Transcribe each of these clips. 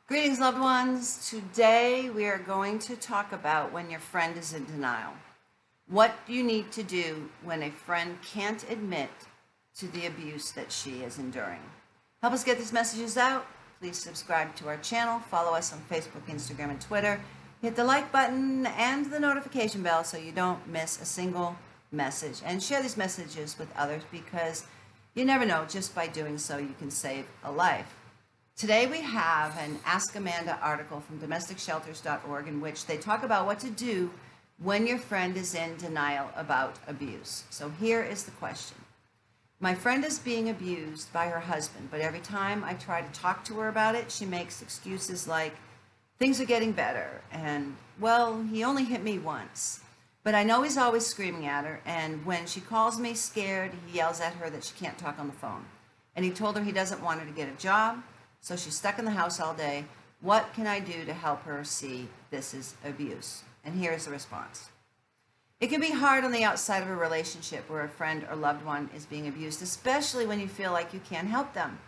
Greetings, loved ones. Today we are going to talk about when your friend is in denial. What do you need to do when a friend can't admit to the abuse that she is enduring? Help us get these messages out. Please subscribe to our channel. Follow us on Facebook, Instagram, and Twitter. Hit the like button and the notification bell so you don't miss a single message. And share these messages with others because you never know, just by doing so, you can save a life. Today we have an Ask Amanda article from domesticshelters.org in which they talk about what to do when your friend is in denial about abuse. So here is the question. My friend is being abused by her husband, but every time I try to talk to her about it, she makes excuses like, things are getting better, and, well, he only hit me once. But I know he's always screaming at her, and when she calls me scared, he yells at her that she can't talk on the phone. And he told her he doesn't want her to get a job, so she's stuck in the house all day. What can I do to help her see this is abuse? And here's the response. It can be hard on the outside of a relationship where a friend or loved one is being abused, especially when you feel like you can't help them.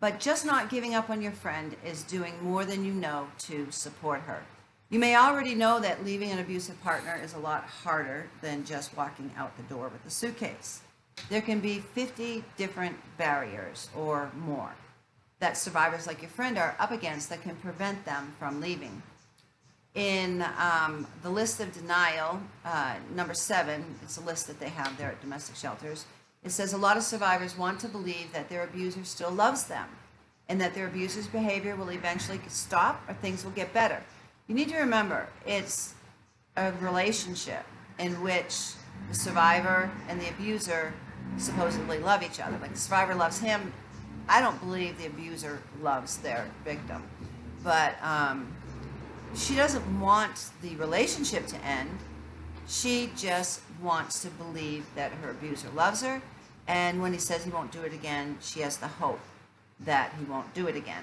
But just not giving up on your friend is doing more than you know to support her. You may already know that leaving an abusive partner is a lot harder than just walking out the door with a suitcase. There can be 50 different barriers or more that survivors like your friend are up against that can prevent them from leaving. In the list of denial, number 7, it's a list that they have there at domestic shelters. It says a lot of survivors want to believe that their abuser still loves them and that their abuser's behavior will eventually stop or things will get better. You need to remember, it's a relationship in which the survivor and the abuser supposedly love each other. Like the survivor loves him. I don't believe the abuser loves their victim, but she doesn't want the relationship to end. She just wants to believe that her abuser loves her, and when he says he won't do it again, she has the hope that he won't do it again.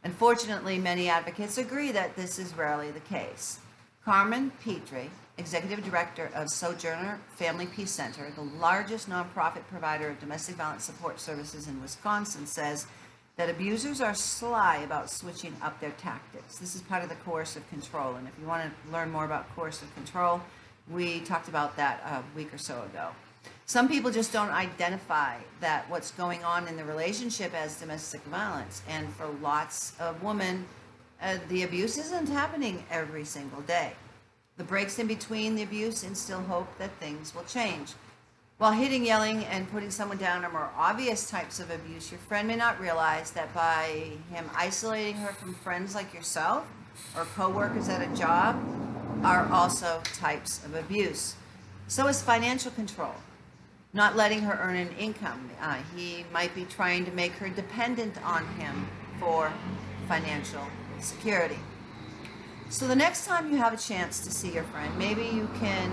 Unfortunately, many advocates agree that this is rarely the case. Carmen Petrie, Executive Director of Sojourner Family Peace Center, the largest nonprofit provider of domestic violence support services in Wisconsin, says that abusers are sly about switching up their tactics. This is part of the coercive control, and if you want to learn more about coercive control, we talked about that a week or so ago. Some people just don't identify that what's going on in the relationship as domestic violence, and for lots of women, the abuse isn't happening every single day. The breaks in between the abuse instill hope that things will change. While hitting, yelling, and putting someone down are more obvious types of abuse, your friend may not realize that by him isolating her from friends like yourself or coworkers at a job are also types of abuse. So is financial control, not letting her earn an income. He might be trying to make her dependent on him for financial security. So the next time you have a chance to see your friend, maybe you can,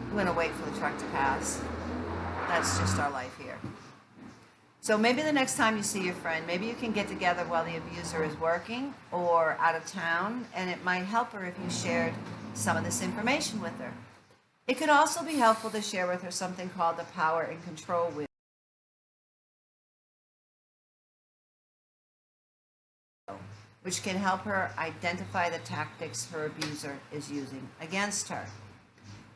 I'm going to wait for the truck to pass. That's just our life here. So maybe the next time you see your friend, maybe you can get together while the abuser is working or out of town, and it might help her if you shared some of this information with her. It could also be helpful to share with her something called the power and control wheel, which can help her identify the tactics her abuser is using against her.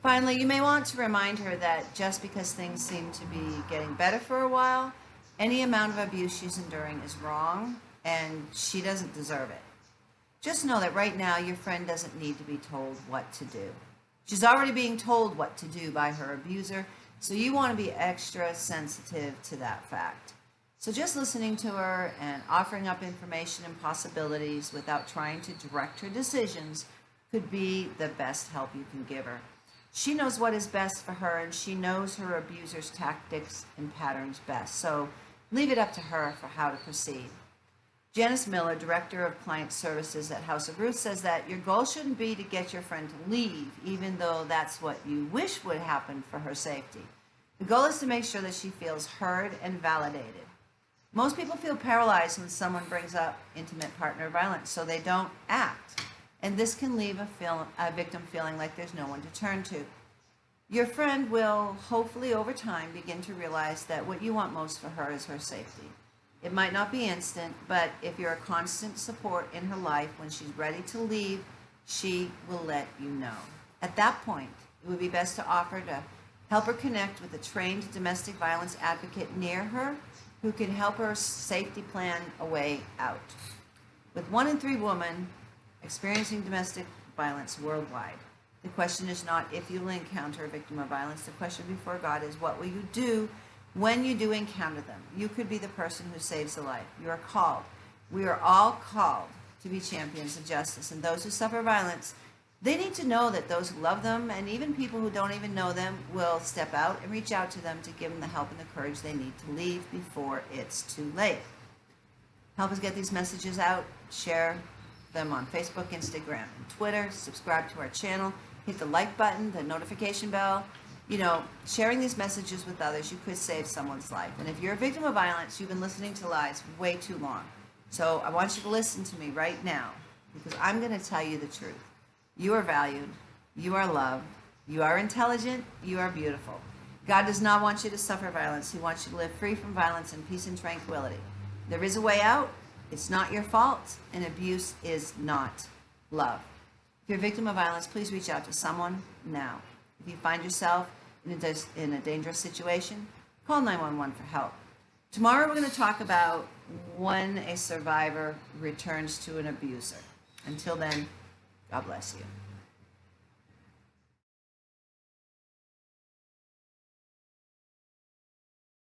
Finally, you may want to remind her that just because things seem to be getting better for a while, any amount of abuse she's enduring is wrong, and she doesn't deserve it. Just know that right now your friend doesn't need to be told what to do. She's already being told what to do by her abuser, so you want to be extra sensitive to that fact. So just listening to her and offering up information and possibilities without trying to direct her decisions could be the best help you can give her. She knows what is best for her, and she knows her abuser's tactics and patterns best. So leave it up to her for how to proceed. Janice Miller, Director of Client Services at House of Ruth, says that your goal shouldn't be to get your friend to leave, even though that's what you wish would happen for her safety. The goal is to make sure that she feels heard and validated. Most people feel paralyzed when someone brings up intimate partner violence, so they don't act. And this can leave a victim feeling like there's no one to turn to. Your friend will hopefully over time begin to realize that what you want most for her is her safety. It might not be instant, but if you're a constant support in her life, when she's ready to leave, she will let you know. At that point, it would be best to offer to help her connect with a trained domestic violence advocate near her who can help her safety plan a way out. With 1 in 3 women experiencing domestic violence worldwide, the question is not if you'll encounter a victim of violence. The question before God is, what will you do when you do encounter them? You could be the person who saves a life. You are called. We are all called to be champions of justice. And those who suffer violence, they need to know that those who love them, and even people who don't even know them, will step out and reach out to them to give them the help and the courage they need to leave before it's too late. Help us get these messages out. Share them on Facebook, Instagram, and Twitter. Subscribe to our channel. Hit the like button, the notification bell. You know, sharing these messages with others, you could save someone's life. And if you're a victim of violence, you've been listening to lies way too long. So I want you to listen to me right now, because I'm going to tell you the truth. You are valued. You are loved. You are intelligent. You are beautiful. God does not want you to suffer violence. He wants you to live free from violence in peace and tranquility. There is a way out. It's not your fault, and abuse is not love. If you're a victim of violence, please reach out to someone now. If you find yourself in a dangerous situation, call 911 for help. Tomorrow we're going to talk about when a survivor returns to an abuser. Until then, God bless you.